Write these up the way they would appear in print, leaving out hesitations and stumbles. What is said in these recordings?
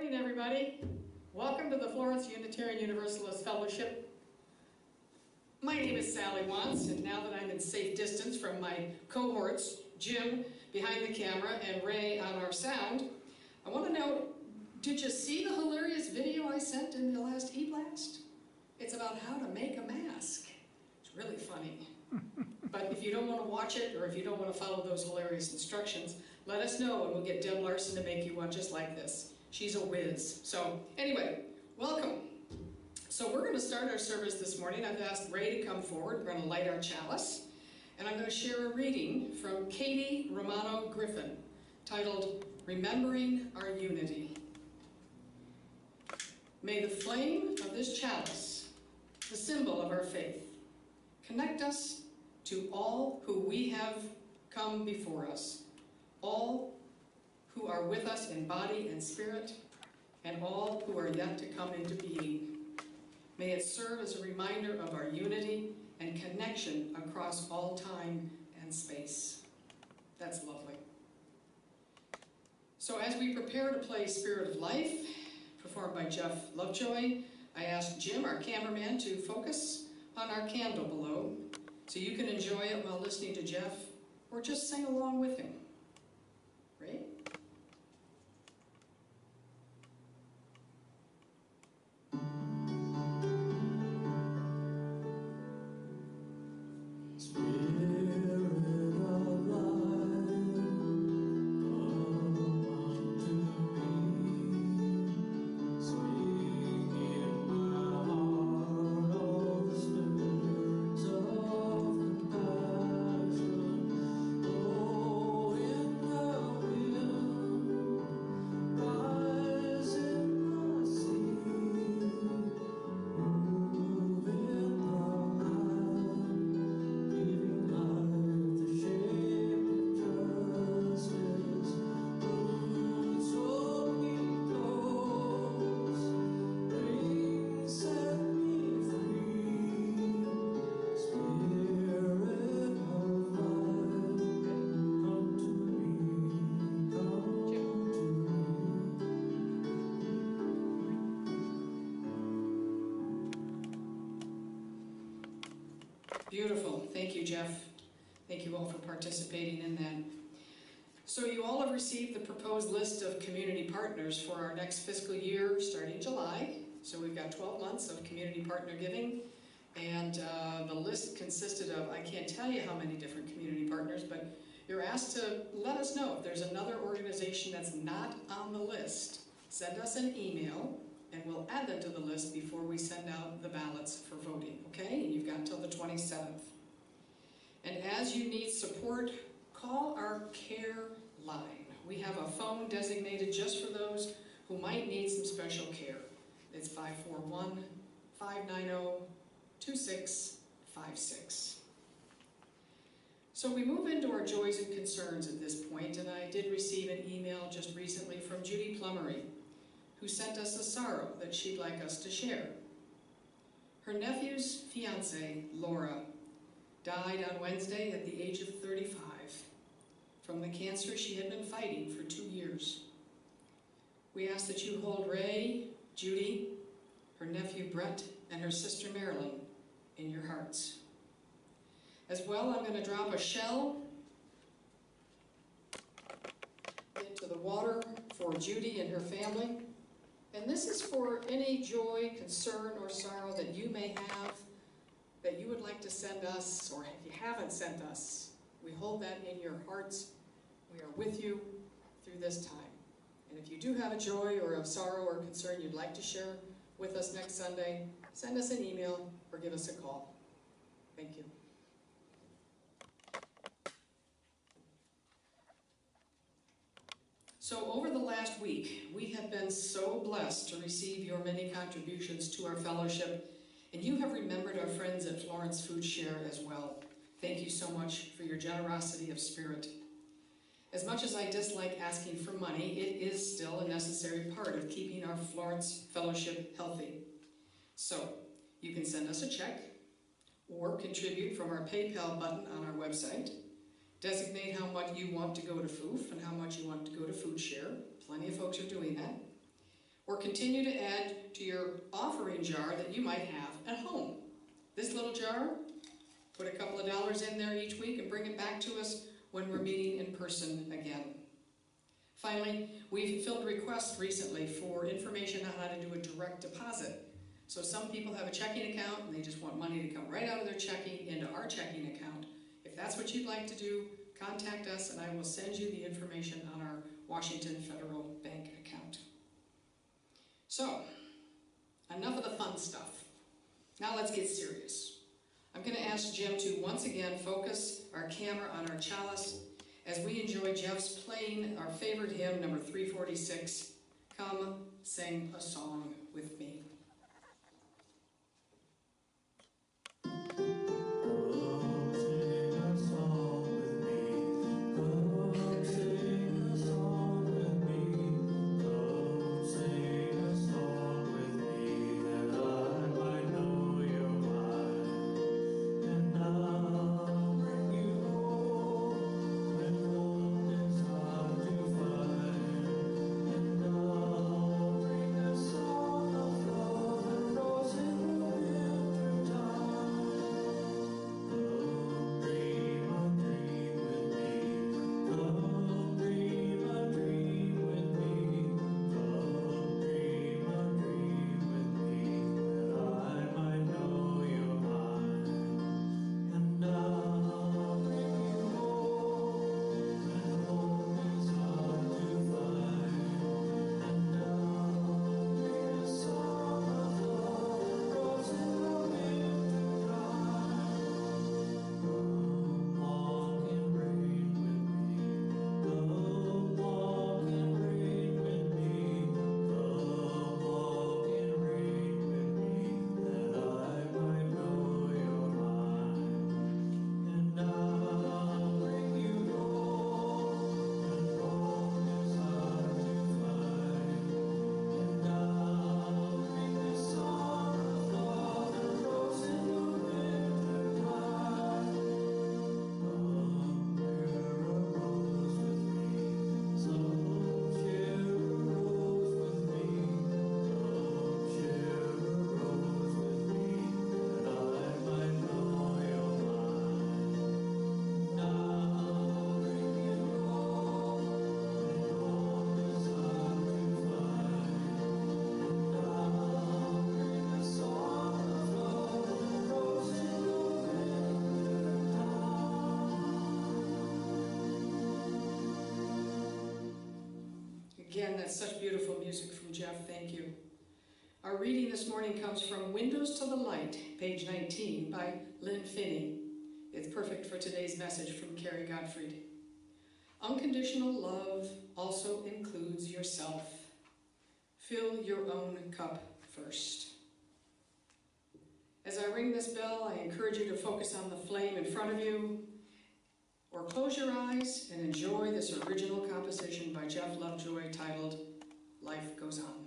morning, everybody. Welcome to the Florence Unitarian Universalist Fellowship. My name is Sally Wantz, and now that I'm in safe distance from my cohorts, Jim behind the camera and Ray on our sound, I want to know, did you see the hilarious video I sent in the last e-blast? It's about how to make a mask. It's really funny. But if you don't want to watch it, or if you don't want to follow those hilarious instructions, let us know and we'll get Deb Larson to make you one just like this. She's a whiz. So anyway, welcome. So we're going to start our service this morning. I've asked Ray to come forward. We're going to light our chalice. And I'm going to share a reading from Katie Romano Griffin titled, Remembering Our Unity. May the flame of this chalice, the symbol of our faith, connect us to all who we have come before us, all who are with us in body and spirit, and all who are yet to come into being. May it serve as a reminder of our unity and connection across all time and space. That's lovely. So as we prepare to play Spirit of Life, performed by Jeff Lovejoy, I asked Jim, our cameraman, to focus on our candle below, so you can enjoy it while listening to Jeff, or just sing along with him. Right? Beautiful. Thank you, Jeff. Thank you all for participating in that. So you all have received the proposed list of community partners for our next fiscal year starting July. So we've got 12 months of community partner giving. And the list consisted of, I can't tell you how many different community partners, but you're asked to let us know if there's another organization that's not on the list. Send us an email, and we'll add them to the list before we send out the ballots for voting, okay? And you've got until the 27th. And as you need support, call our care line. We have a phone designated just for those who might need some special care. It's 541-590-2656. So we move into our joys and concerns at this point, and I did receive an email just recently from Judy Plummery, who sent us a sorrow that she'd like us to share. Her nephew's fiancée, Laura, died on Wednesday at the age of 35 from the cancer she had been fighting for 2 years. We ask that you hold Ray, Judy, her nephew Brett, and her sister Marilyn in your hearts. As well, I'm going to drop a shell into the water for Judy and her family. And this is for any joy, concern, or sorrow that you may have that you would like to send us, or if you haven't sent us, we hold that in your hearts. We are with you through this time. And if you do have a joy or a sorrow or concern you'd like to share with us next Sunday, send us an email or give us a call. Thank you. So over the last week, we have been so blessed to receive your many contributions to our fellowship, and you have remembered our friends at Florence Food Share as well. Thank you so much for your generosity of spirit. As much as I dislike asking for money, it is still a necessary part of keeping our Florence Fellowship healthy. So you can send us a check or contribute from our PayPal button on our website. Designate how much you want to go to FOOF and how much you want to go to Food Share. Plenty of folks are doing that. or continue to add to your offering jar that you might have at home. This little jar, put a couple of dollars in there each week and bring it back to us when we're meeting in person again. Finally, we've filled requests recently for information on how to do a direct deposit. So some people have a checking account and they just want money to come right out of their checking into our checking account. If that's what you'd like to do, contact us and I will send you the information on our Washington Federal Bank account. So, enough of the fun stuff. Now let's get serious. I'm going to ask Jim to once again focus our camera on our chalice as we enjoy Jeff's playing our favorite hymn, number 346, Come Sing a Song with Me. Again, that's such beautiful music from Jeff, thank you. Our reading this morning comes from Windows to the Light, page 19, by Lynn Finney. It's perfect for today's message from Kari Gottfried. Unconditional love also includes yourself. Fill your own cup first. As I ring this bell, I encourage you to focus on the flame in front of you, or close your eyes and enjoy this original composition by Jeff Lovejoy titled, Life Goes On.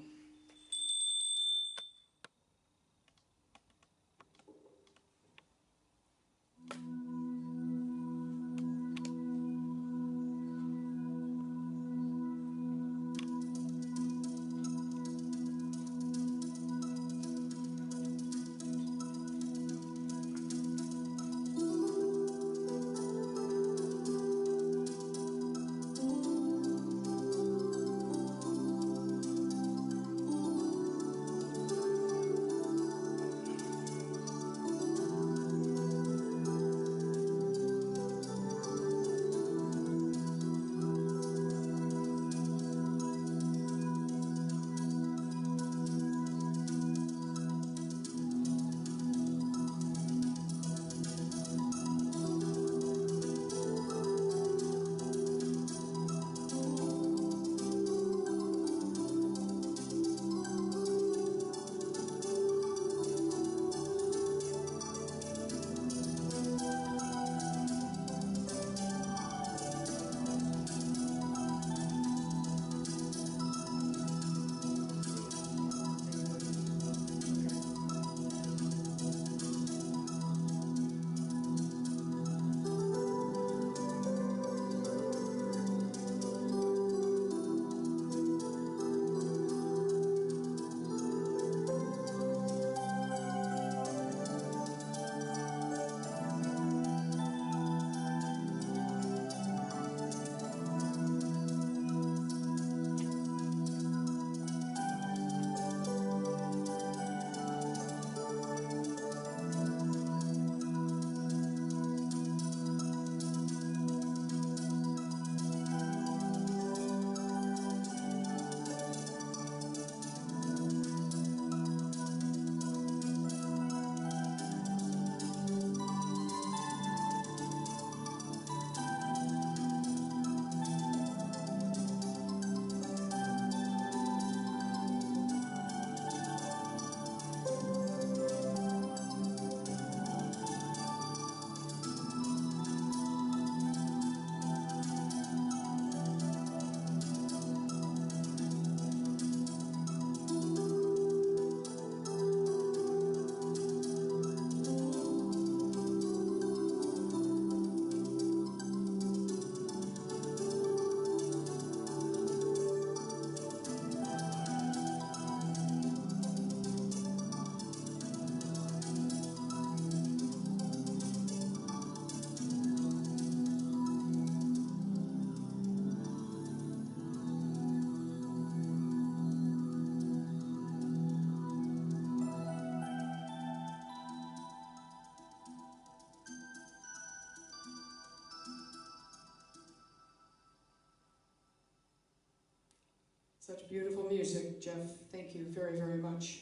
Such beautiful music, Jeff. Thank you very, very much.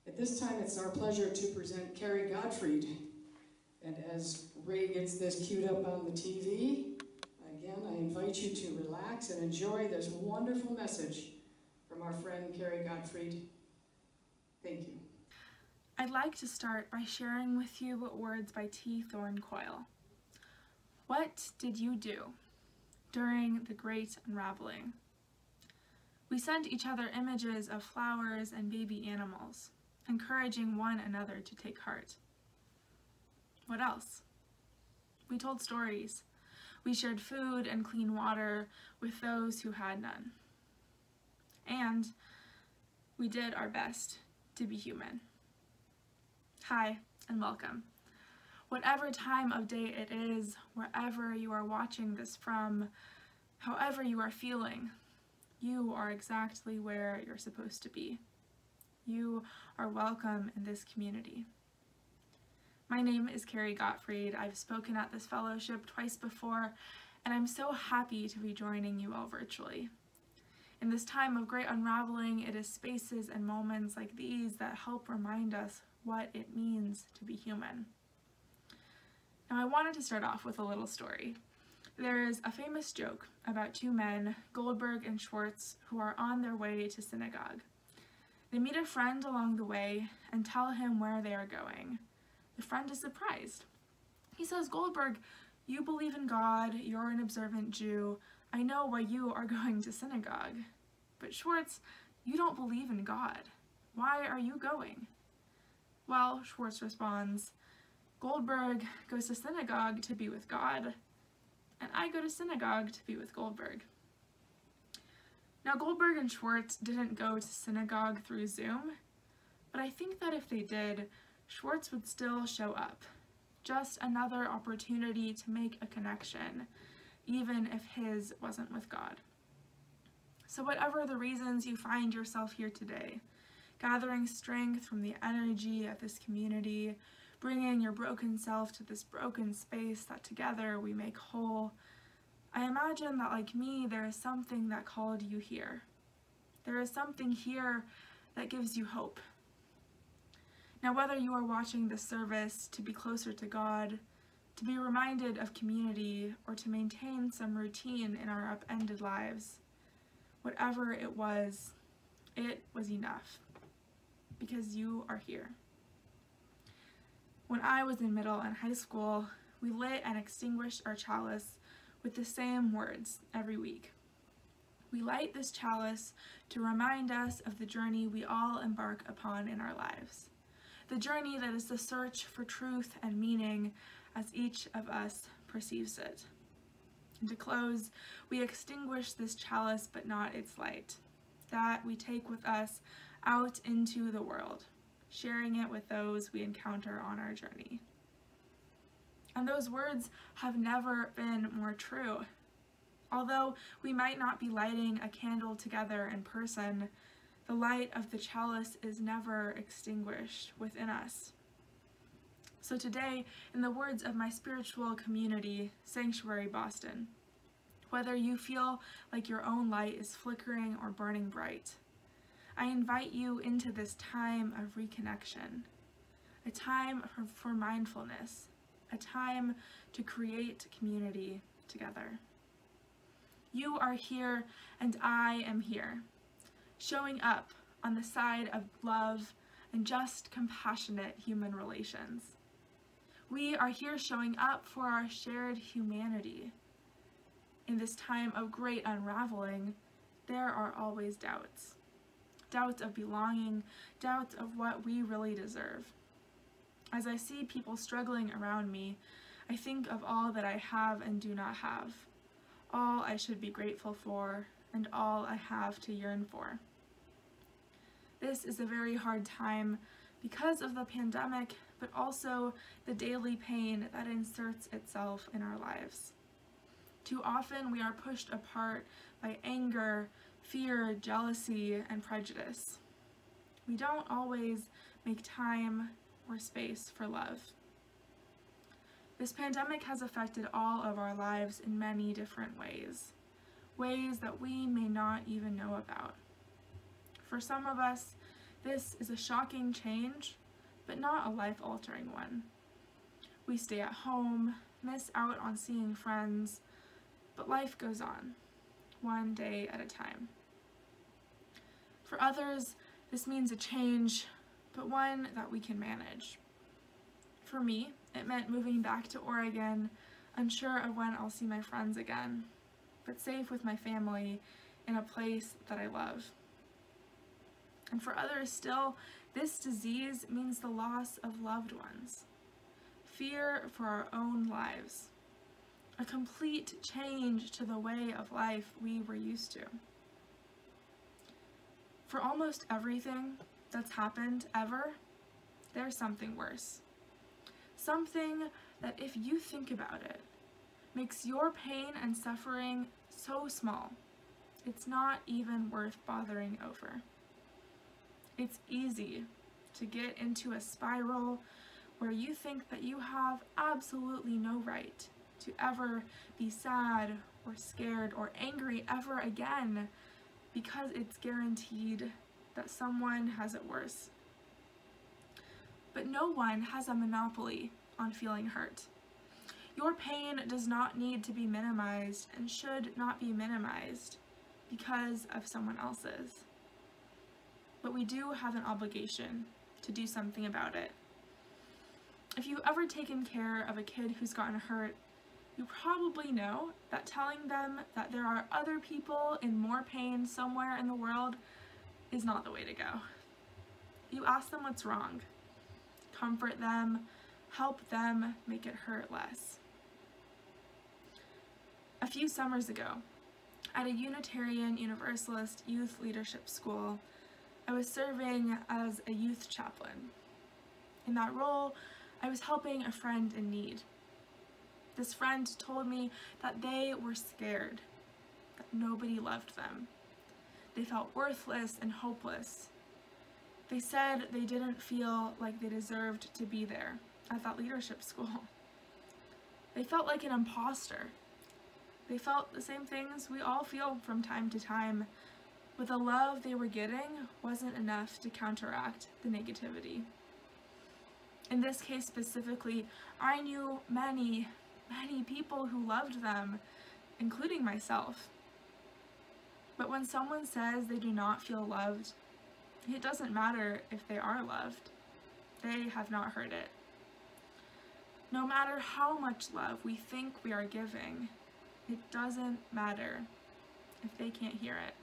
At this time, it's our pleasure to present Kari Gottfried. And as Ray gets this queued up on the TV, again, I invite you to relax and enjoy this wonderful message from our friend Kari Gottfried. Thank you. I'd like to start by sharing with you words by Thorn Coyle. What did you do during the great unraveling? We sent each other images of flowers and baby animals, encouraging one another to take heart. What else? We told stories. We shared food and clean water with those who had none. And we did our best to be human. Hi, and welcome. Whatever time of day it is, wherever you are watching this from, however you are feeling, you are exactly where you're supposed to be. You are welcome in this community. My name is Kari Gottfried. I've spoken at this fellowship twice before, and I'm so happy to be joining you all virtually. In this time of great unraveling, it is spaces and moments like these that help remind us what it means to be human. Now, I wanted to start off with a little story. There is a famous joke about two men, Goldberg and Schwartz, who are on their way to synagogue. They meet a friend along the way and tell him where they are going. The friend is surprised. He says, "Goldberg, you believe in God, you're an observant Jew. I know why you are going to synagogue. But Schwartz, you don't believe in God. Why are you going?" Well, Schwartz responds, "Goldberg goes to synagogue to be with God, and I go to synagogue to be with Goldberg." Now, Goldberg and Schwartz didn't go to synagogue through Zoom, but I think that if they did, Schwartz would still show up. Just another opportunity to make a connection, even if his wasn't with God. So whatever the reasons you find yourself here today, gathering strength from the energy of this community, bringing your broken self to this broken space that together we make whole, I imagine that, like me, there is something that called you here. There is something here that gives you hope. Now, whether you are watching this service to be closer to God, to be reminded of community, or to maintain some routine in our upended lives, whatever it was enough, because you are here. When I was in middle and high school, we lit and extinguished our chalice with the same words every week. We light this chalice to remind us of the journey we all embark upon in our lives. The journey that is the search for truth and meaning as each of us perceives it. And to close, we extinguish this chalice but not its light, that we take with us out into the world, sharing it with those we encounter on our journey. And those words have never been more true. Although we might not be lighting a candle together in person, the light of the chalice is never extinguished within us. So today, in the words of my spiritual community, Sanctuary Boston, whether you feel like your own light is flickering or burning bright, I invite you into this time of reconnection, a time for mindfulness, a time to create community together. You are here and I am here, showing up on the side of love and just compassionate human relations. We are here showing up for our shared humanity. In this time of great unraveling, there are always doubts. Doubts of belonging, doubts of what we really deserve. As I see people struggling around me, I think of all that I have and do not have, all I should be grateful for, and all I have to yearn for. This is a very hard time because of the pandemic, but also the daily pain that inserts itself in our lives. Too often we are pushed apart by anger, fear, jealousy, and prejudice. We don't always make time or space for love. This pandemic has affected all of our lives in many different ways. ways that we may not even know about. For some of us, this is a shocking change, but not a life-altering one. We stay at home, miss out on seeing friends, but life goes on, one day at a time. For others, this means a change, but one that we can manage. For me, it meant moving back to Oregon, unsure of when I'll see my friends again, but safe with my family in a place that I love. And for others still, this disease means the loss of loved ones, fear for our own lives, a complete change to the way of life we were used to. For almost everything that's happened ever, there's something worse. Something that, if you think about it, makes your pain and suffering so small, it's not even worth bothering over. It's easy to get into a spiral where you think that you have absolutely no right to ever be sad or scared or angry ever again, because it's guaranteed that someone has it worse. But no one has a monopoly on feeling hurt. Your pain does not need to be minimized and should not be minimized because of someone else's. But we do have an obligation to do something about it. If you've ever taken care of a kid who's gotten hurt, you probably know that telling them that there are other people in more pain somewhere in the world is not the way to go. You ask them what's wrong, comfort them, help them make it hurt less. A few summers ago, at a Unitarian Universalist youth leadership school, I was serving as a youth chaplain. In that role, I was helping a friend in need. This friend told me that they were scared, that nobody loved them. They felt worthless and hopeless. They said they didn't feel like they deserved to be there at that leadership school. They felt like an imposter. They felt the same things we all feel from time to time, but the love they were getting wasn't enough to counteract the negativity. In this case specifically, I knew many people who loved them, including myself. But when someone says they do not feel loved, it doesn't matter if they are loved. They have not heard it. No matter how much love we think we are giving, it doesn't matter if they can't hear it.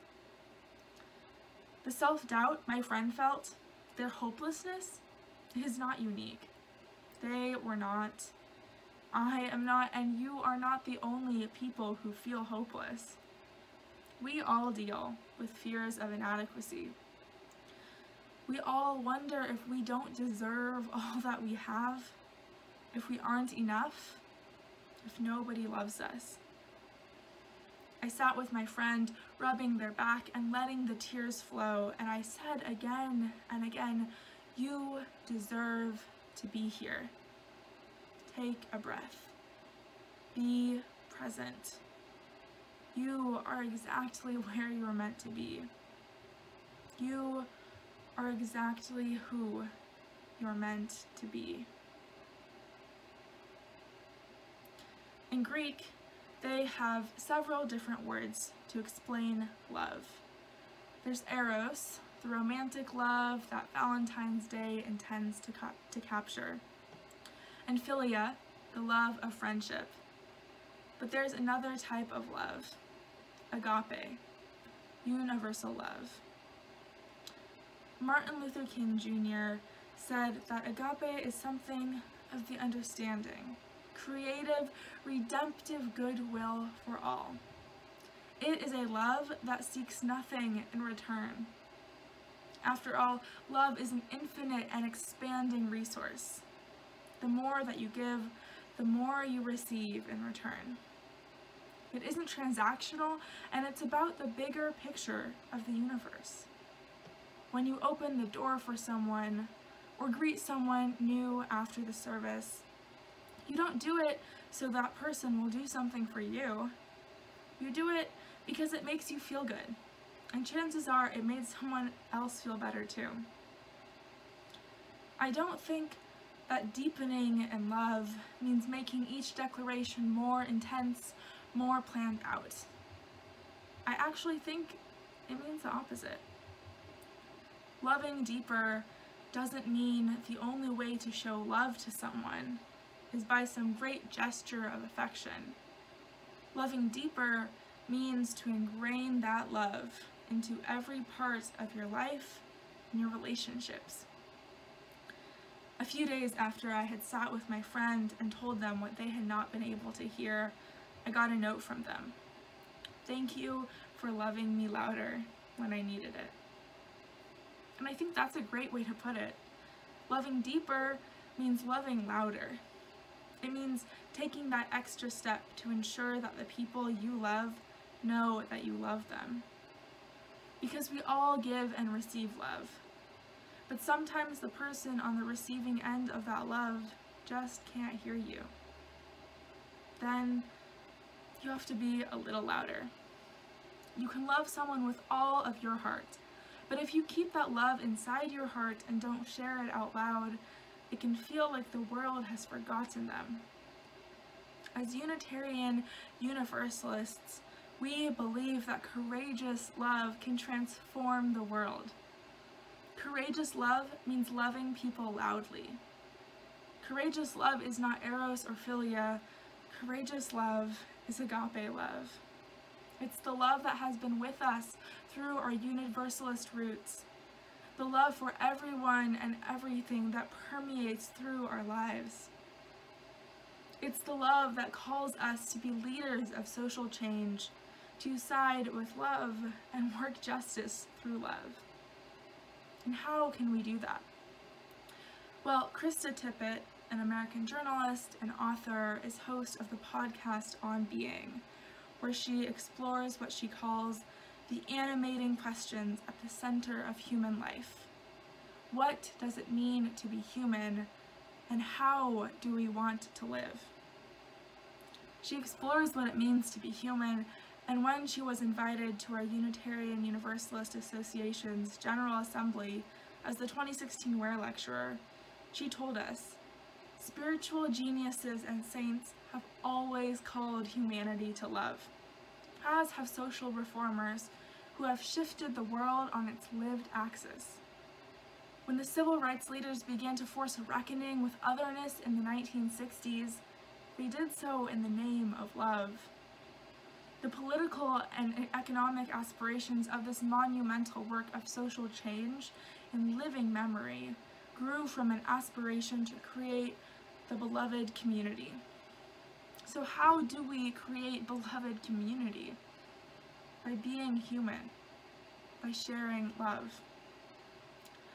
The self-doubt my friend felt, their hopelessness, is not unique. They were not, I am not, and you are not the only people who feel hopeless. We all deal with fears of inadequacy. We all wonder if we don't deserve all that we have, if we aren't enough, if nobody loves us. I sat with my friend, rubbing their back and letting the tears flow, and I said again and again, you deserve to be here. Take a breath. Be present. You are exactly where you are meant to be. You are exactly who you are meant to be. In Greek, they have several different words to explain love. There's eros, the romantic love that Valentine's Day intends to capture, and philia, the love of friendship. But there's another type of love, agape, universal love. Martin Luther King Jr. said that agape is something of the understanding, creative, redemptive goodwill for all. It is a love that seeks nothing in return. After all, love is an infinite and expanding resource. The more that you give, the more you receive in return. It isn't transactional, and it's about the bigger picture of the universe. When you open the door for someone, or greet someone new after the service, you don't do it so that person will do something for you. You do it because it makes you feel good, and chances are it made someone else feel better too. I don't think that deepening in love means making each declaration more intense, more planned out. I actually think it means the opposite. Loving deeper doesn't mean the only way to show love to someone is by some great gesture of affection. Loving deeper means to ingrain that love into every part of your life and your relationships. A few days after I had sat with my friend and told them what they had not been able to hear, I got a note from them. Thank you for loving me louder when I needed it. And I think that's a great way to put it. Loving deeper means loving louder. It means taking that extra step to ensure that the people you love know that you love them. Because we all give and receive love. But sometimes the person on the receiving end of that love just can't hear you. Then you have to be a little louder. You can love someone with all of your heart, but if you keep that love inside your heart and don't share it out loud, it can feel like the world has forgotten them. As Unitarian Universalists, we believe that courageous love can transform the world. Courageous love means loving people loudly. Courageous love is not eros or philia. Courageous love is agape love. It's the love that has been with us through our Universalist roots. The love for everyone and everything that permeates through our lives. It's the love that calls us to be leaders of social change, to side with love and work justice through love. And how can we do that? Well, Krista Tippett, an American journalist and author, is host of the podcast On Being, where she explores what she calls the animating questions at the center of human life. What does it mean to be human, and how do we want to live? She explores what it means to be human, and when she was invited to our Unitarian Universalist Association's General Assembly as the 2016 Ware Lecturer, she told us, "Spiritual geniuses and saints have always called humanity to love, as have social reformers who have shifted the world on its lived axis. When the civil rights leaders began to force a reckoning with otherness in the 1960s, they did so in the name of love. The political and economic aspirations of this monumental work of social change in living memory grew from an aspiration to create the beloved community." So how do we create beloved community? By being human, by sharing love.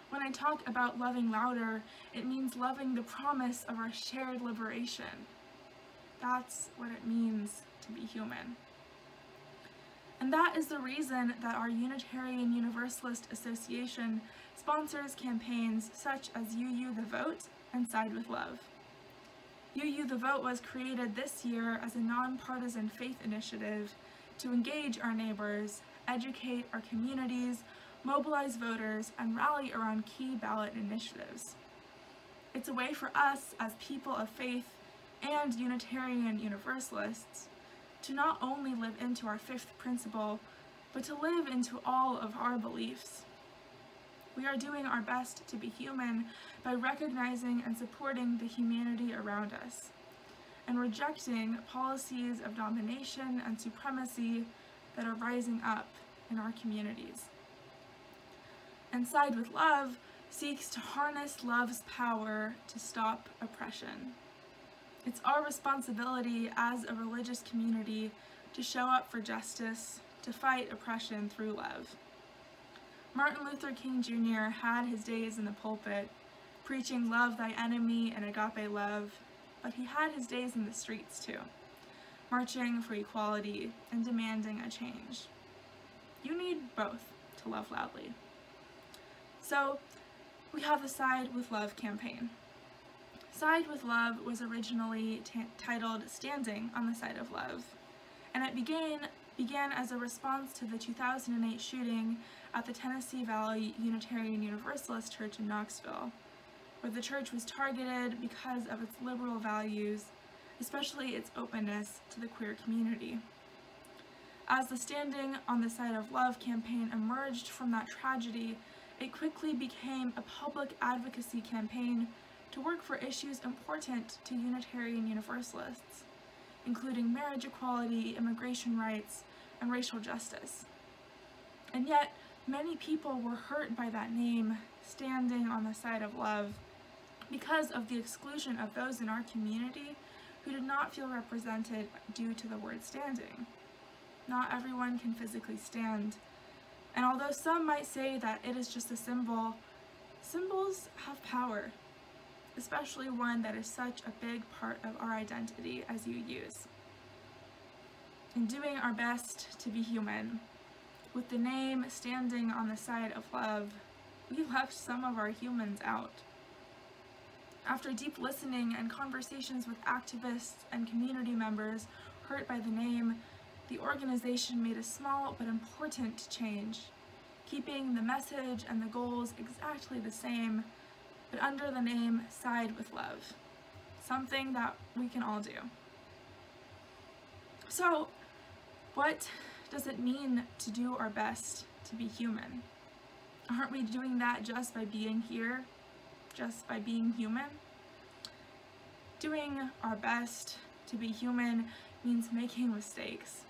When I talk about loving louder, it means loving the promise of our shared liberation. That's what it means to be human. And that is the reason that our Unitarian Universalist Association sponsors campaigns such as UU the Vote and Side with Love. UU the Vote was created this year as a nonpartisan faith initiative to engage our neighbors, educate our communities, mobilize voters, and rally around key ballot initiatives. It's a way for us as people of faith and Unitarian Universalists to not only live into our fifth principle, but to live into all of our beliefs. We are doing our best to be human by recognizing and supporting the humanity around us, and rejecting policies of domination and supremacy that are rising up in our communities. And Side with Love seeks to harness love's power to stop oppression. It's our responsibility as a religious community to show up for justice, to fight oppression through love. Martin Luther King Jr. had his days in the pulpit, preaching love thy enemy and agape love, but he had his days in the streets too, marching for equality and demanding a change. You need both to love loudly. So, we have the Side with Love campaign. Side with Love was originally titled Standing on the Side of Love, and it began began as a response to the 2008 shooting at the Tennessee Valley Unitarian Universalist Church in Knoxville, where the church was targeted because of its liberal values, especially its openness to the queer community. As the Standing on the Side of Love campaign emerged from that tragedy, it quickly became a public advocacy campaign to work for issues important to Unitarian Universalists, including marriage equality, immigration rights, and racial justice. And yet, many people were hurt by that name, Standing on the Side of Love, because of the exclusion of those in our community who did not feel represented due to the word standing. Not everyone can physically stand, and although some might say that it is just a symbol, symbols have power, especially one that is such a big part of our identity as you use. In doing our best to be human, with the name Standing on the Side of Love, we left some of our humans out. After deep listening and conversations with activists and community members hurt by the name, the organization made a small but important change, keeping the message and the goals exactly the same, but under the name Side with Love, something that we can all do. So, what does it mean to do our best to be human? Aren't we doing that just by being here? Just by being human? Doing our best to be human means making mistakes.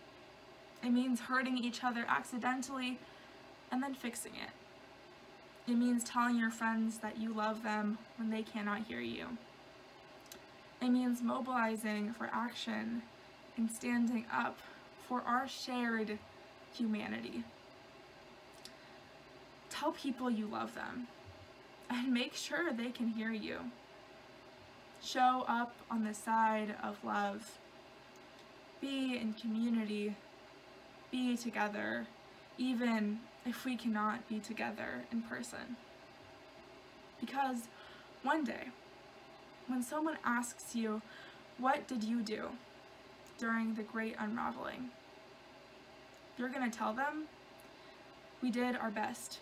It means hurting each other accidentally and then fixing it. It means telling your friends that you love them when they cannot hear you. It means mobilizing for action and standing up for our shared humanity. Tell people you love them and make sure they can hear you. Show up on the side of love. Be in community. Be together, even if we cannot be together in person. Because one day, when someone asks you, what did you do during the great unraveling? You're going to tell them, we did our best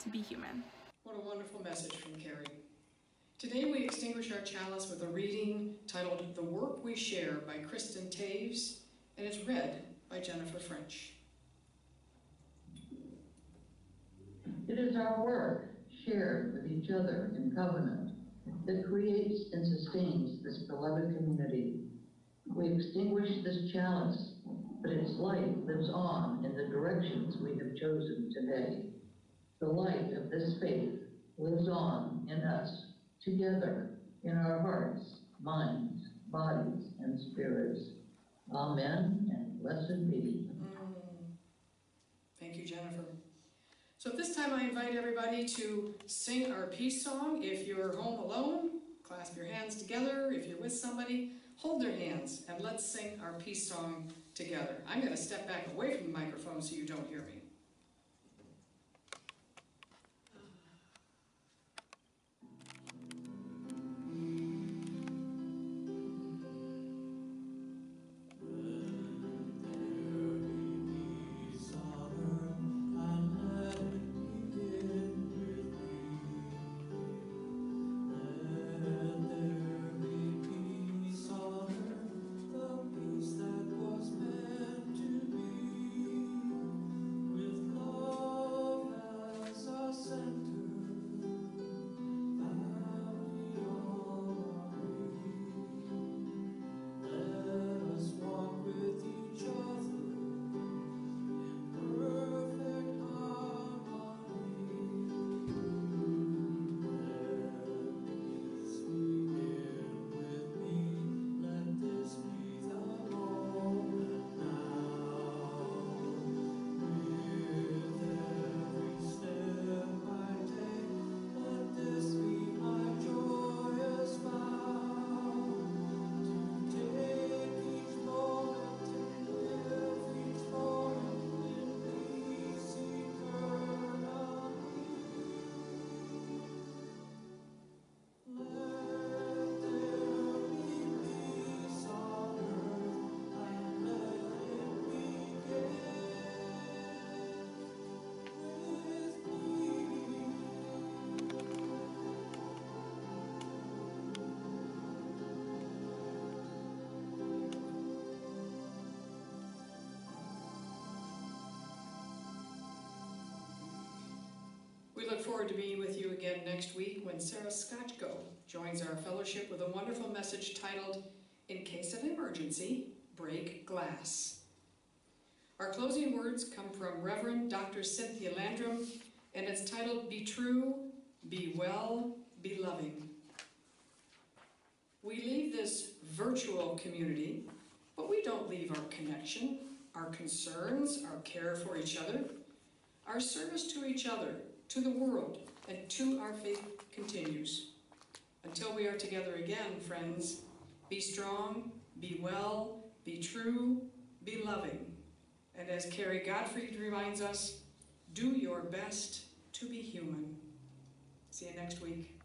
to be human. What a wonderful message from Kari. Today we extinguish our chalice with a reading titled The Work We Share by Kristen Taves, and it's read by Jennifer French. It is our work, shared with each other in covenant, that creates and sustains this beloved community. We extinguish this chalice, but its light lives on in the directions we have chosen today. The light of this faith lives on in us, together, in our hearts, minds, bodies, and spirits. Amen, and blessed be. Thank you, Jennifer. So at this time I invite everybody to sing our peace song. If you're home alone, clasp your hands together. If you're with somebody, hold their hands and let's sing our peace song together. I'm going to step back away from the microphone so you don't hear me. That was meant to be. We look forward to being with you again next week when Sarah Scotchko joins our fellowship with a wonderful message titled, In Case of Emergency, Break Glass. Our closing words come from Reverend Dr. Cynthia Landrum, and it's titled, Be True, Be Well, Be Loving. We leave this virtual community, but we don't leave our connection, our concerns, our care for each other, our service to each other, to the world, and to our faith continues. Until we are together again, friends, be strong, be well, be true, be loving. And as Kari Gottfried reminds us, do your best to be human. See you next week.